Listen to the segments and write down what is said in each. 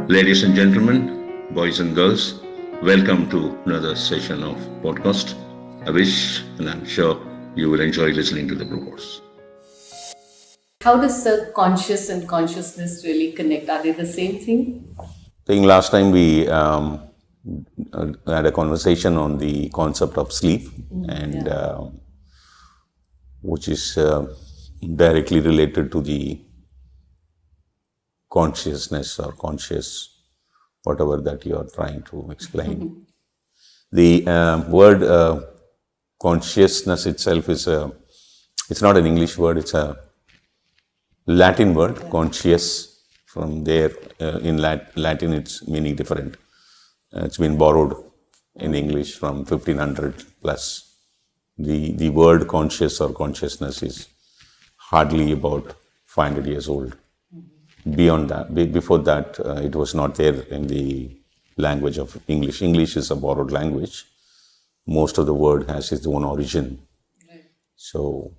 Ladies and gentlemen, boys and girls, welcome to another session of podcast. I wish and I'm sure you will enjoy listening to the broadcast. How does the conscious and consciousness really connect? Are they the same thing? I think last time we had a conversation on the concept of sleep, and which is directly related to the consciousness or conscious, whatever that you are trying to explain. The word consciousness itself it's not an English word, it's a Latin word, conscious. From there, in Latin, it's meaning different. It's been borrowed in English from 1500 plus. The word conscious or consciousness is hardly about 500 years old. Beyond that, before that, it was not there in the language of English. English is a borrowed language. Most of the word has its own origin. Right. So,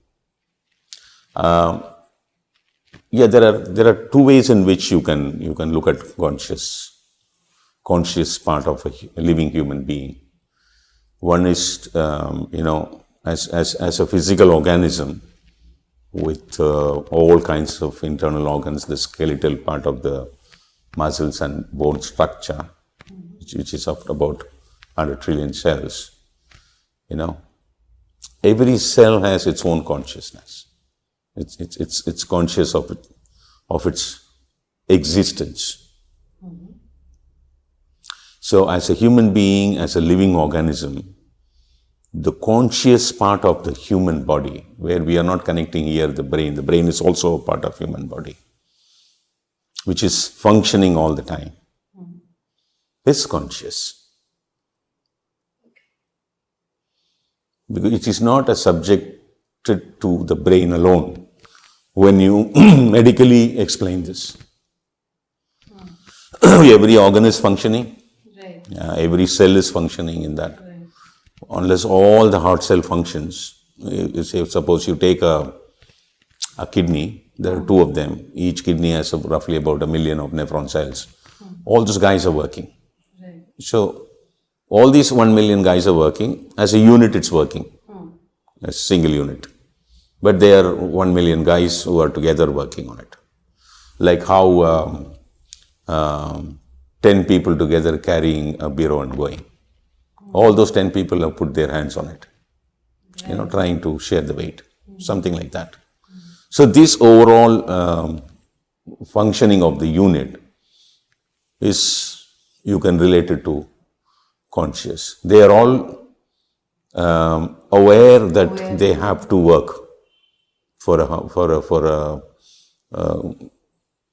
there are two ways in which you can look at conscious part of a living human being. One is as a physical organism with all kinds of internal organs, the skeletal part of the muscles and bone structure, which is of about 100 trillion cells. Every cell has its own consciousness. It's conscious of its existence. Mm-hmm. So as a human being, as a living organism, the conscious part of the human body, where we are not connecting here the brain is also a part of human body, which is functioning all the time, is conscious. Because it is not a subject to the brain alone when you medically explain this. Every organ is functioning, right. Every cell is functioning in that. Right. Unless all the heart cell functions, suppose you take a kidney, there are two of them, each kidney has roughly about 1 million of nephron cells. All those guys are working. Right. So all these 1 million guys are working, as a unit it's working. A single unit. But there are 1 million guys who are together working on it. Like how 10 people together carrying a bureau and going. All those 10 people have put their hands on it. Right. Trying to share the weight. Something like that. So this overall functioning of the unit is, you can relate it to conscious. They are all aware that they have to work for a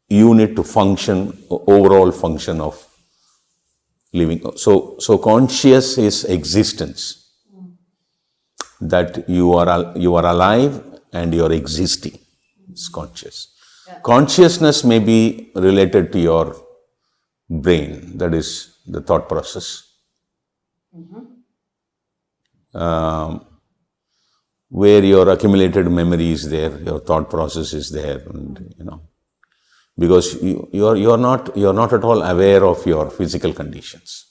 unit to function, overall function of living. So conscious is existence. That you are alive and you are existing. It's conscious. Yeah. Consciousness may be related to your brain, that is the thought process. Mm-hmm. Where your accumulated memory is there, your thought process is there, and because you're not at all aware of your physical conditions.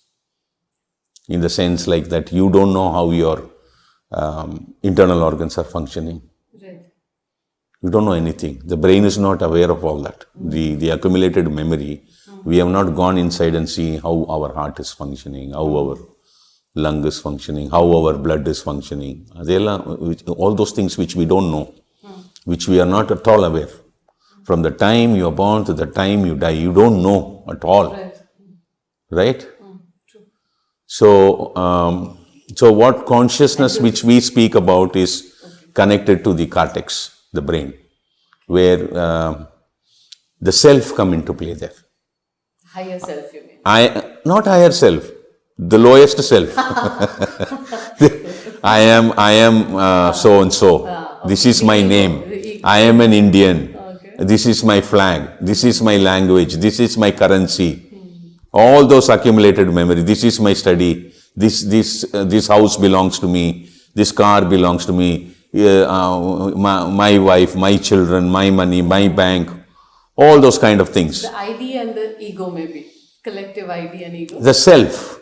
In the sense like that, you don't know how your internal organs are functioning. Right. You don't know anything. The brain is not aware of all that. The accumulated memory, we have not gone inside and seen how our heart is functioning, how our lung is functioning, how our blood is functioning. All those things which we don't know, which we are not at all aware. From the time you are born to the time you die, you don't know at all. Right? True. So what consciousness which we speak about is connected to the cortex, the brain, where the self come into play there. Higher self, you mean? Not higher self. The lowest self. I am so and so. Okay. This is my name. I am an Indian. Okay. This is my flag. This is my language. This is my currency. All those accumulated memory. This is my study. This house belongs to me. This car belongs to me. My wife, my children, my money, my bank. All those kind of things. The ID and the ego maybe Collective ID and ego. The self.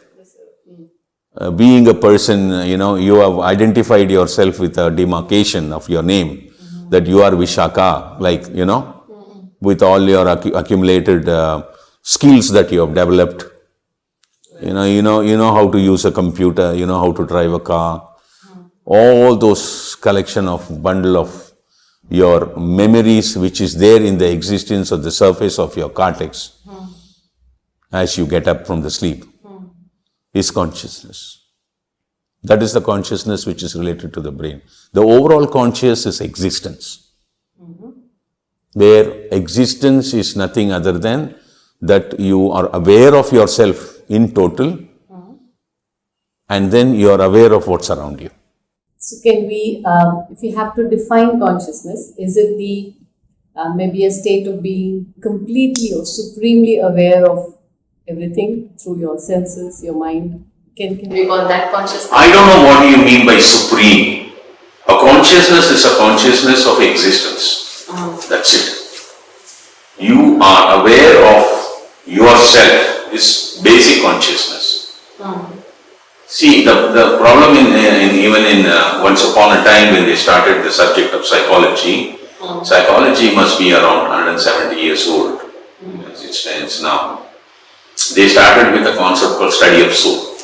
Being a person, you have identified yourself with a demarcation of your name, that you are Vishaka, like, with all your accumulated skills that you have developed. You know how to use a computer, you know how to drive a car. All those collection of bundle of your memories, which is there in the existence of the surface of your cortex, as you get up from the sleep, is consciousness. That is the consciousness which is related to the brain. The overall conscious is existence. Where existence is nothing other than that you are aware of yourself in total, and then you are aware of what's around you. So can we, if you have to define consciousness, is it the maybe a state of being completely or supremely aware of everything through your senses, your mind? Can we call that consciousness? I don't know what you mean by supreme. A consciousness is a consciousness of existence. That's it. You are aware of yourself is basic consciousness. See, the problem even in once upon a time when they started the subject of psychology, psychology must be around 170 years old as it stands now. They started with a concept called study of soul.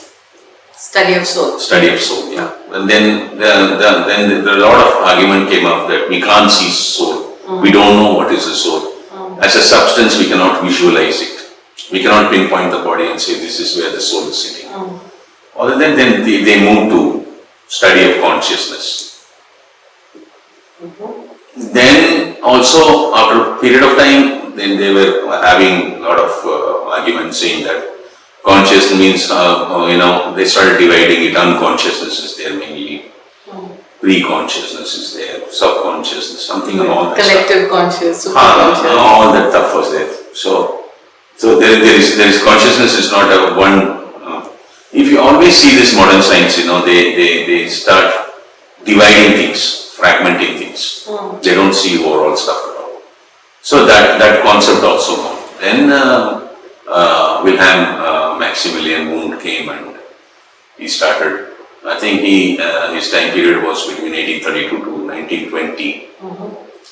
Study of soul. Study of soul, yeah. And then a lot of argument came up that we can't see soul. We don't know what is the soul. As a substance, we cannot visualize it. We cannot pinpoint the body and say this is where the soul is sitting. Other than then they moved to study of consciousness. Then also after a period of time, then they were having a lot of arguments saying that conscious means, they started dividing it. Unconsciousness is there mainly. Pre-consciousness is there. Subconsciousness, something and all that. Collective stuff. conscious, superconscious. All that stuff was there. So there is consciousness is not a one. If you always see this modern science, they start dividing things, fragmenting things. They don't see overall stuff at all. So that concept also gone. Then Wilhelm Maximilian Wundt came and he started. I think his time period was between 1832 to 1920.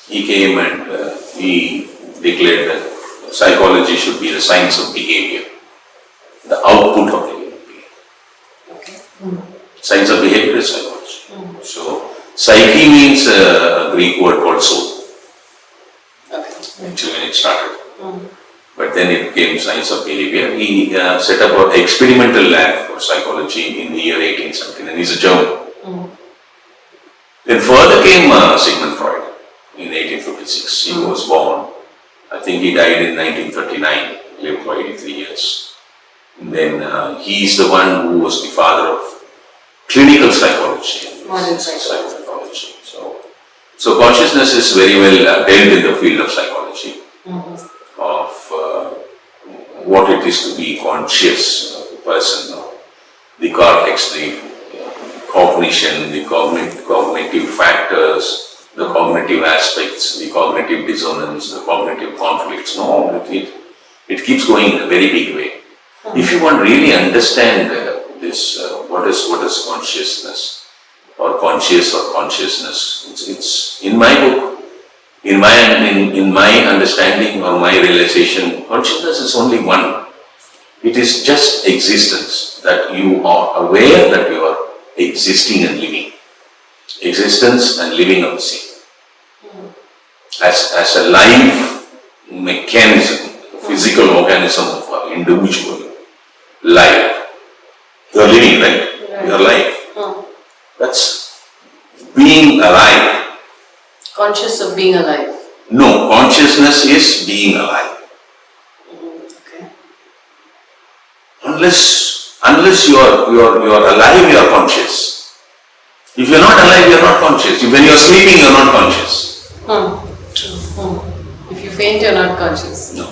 He came and he declared that psychology should be the science of behavior, the output of the human being. Science of behavior is psychology. So psyche means a Greek word called soul. Actually, when it started. But then it became science of behavior. He set up an experimental lab for psychology in the year 1879. He's a German. Then further came Sigmund Freud in 1856. He was born. I think he died in 1939, lived for 83 years. And then he's the one who was the father of clinical psychology. Modern psychology. So consciousness is very well dealt in the field of psychology. Of what it is to be conscious of a person, the cortex, the cognition, the cognitive factors, the cognitive aspects, the cognitive dissonance, the cognitive conflicts. No, it keeps going in a very big way. If you want to really understand this, what is consciousness or conscious or consciousness, it's in my book. In my understanding or my realization, consciousness is only one. It is just existence, that you are aware that you are existing and living. Existence and living are the same. As a live mechanism, a physical organism of an individual, life. You are living, right? You are alive. That's being alive. Conscious of being alive. No, consciousness is being alive. Unless you are alive, you are conscious. If you are not alive, you are not conscious. When you are sleeping, you are not conscious. If you faint, you are not conscious. No.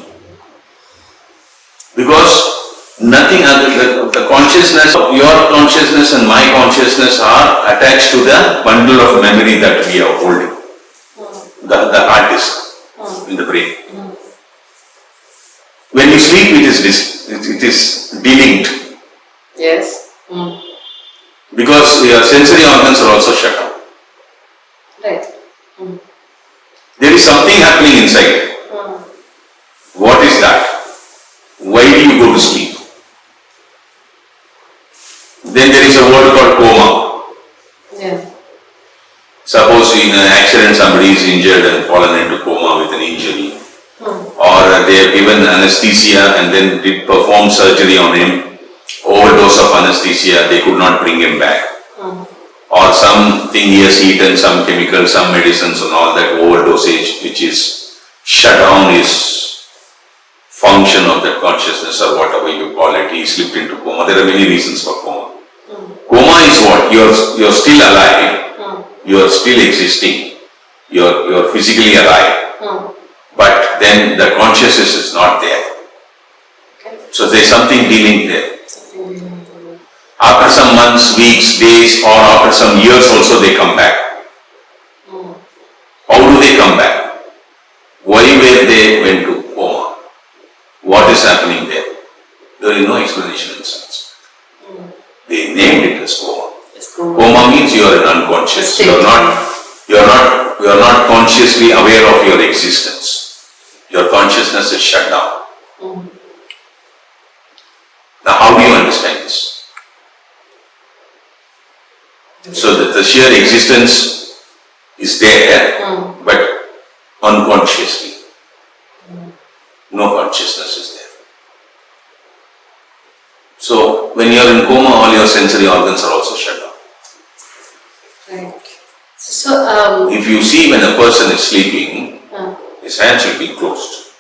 Because nothing other the consciousness, your consciousness and my consciousness are attached to the bundle of memory that we are holding. The hard disk in the brain. When you sleep, it is delinked Yes. because your sensory organs are also shut down. Right. There is something happening inside. What is that? Why do you go to sleep? Then there is a word called coma. Yeah. Suppose in an accident somebody is injured and fallen into coma with an injury, or they have given anesthesia and then did perform surgery on him, overdose of anesthesia, they could not bring him back. Or something he has eaten, some chemicals, some medicines and all that overdosage which is shut down his function of that consciousness or whatever you call it, he slipped into coma. There are many reasons for coma. Coma is what? You're still alive, you're still existing, you're physically alive, but then the consciousness is not there. So there's something dealing there. After some months, weeks, days, or after some years also they come back. How do they come back? Why were they went to coma? What is happening there? There is no explanation in science. They named it as coma. Coma means you are unconscious. You are not consciously aware of your existence. Your consciousness is shut down. Now, how do you understand this? So that the sheer existence is there, but unconsciously. No consciousness is there. So when you are in coma, all your sensory organs are also shut down. Right. So, if you see when a person is sleeping, his hands should be closed.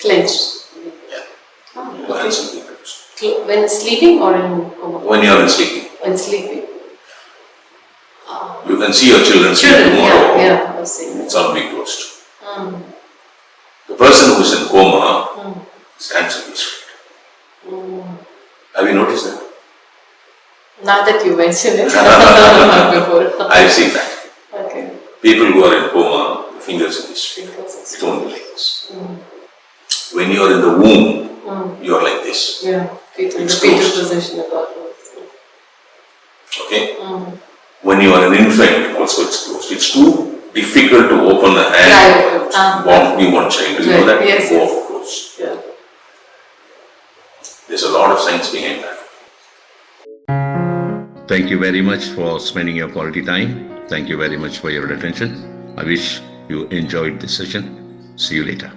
clenched. Yeah. Your hands should be closed. When sleeping or in coma? When you are in sleeping. When sleeping. You can see your children sleep tomorrow. Yeah, I was saying. It's all be closed. The person who is in coma, his hands will be straight. Have you noticed that? Now that you mention it, not before. I've seen that. Okay. People who are in coma, the fingers will be straight. It won't be like this. When you are in the womb, you are like this. Yeah, fetal It's fetal closed. position about Okay? When you are an infant, also it's closed. It's too difficult to open the hand of newborn child. Do you know that? Yes, Go close. Yeah. There's a lot of science behind that. Thank you very much for spending your quality time. Thank you very much for your attention. I wish you enjoyed this session. See you later.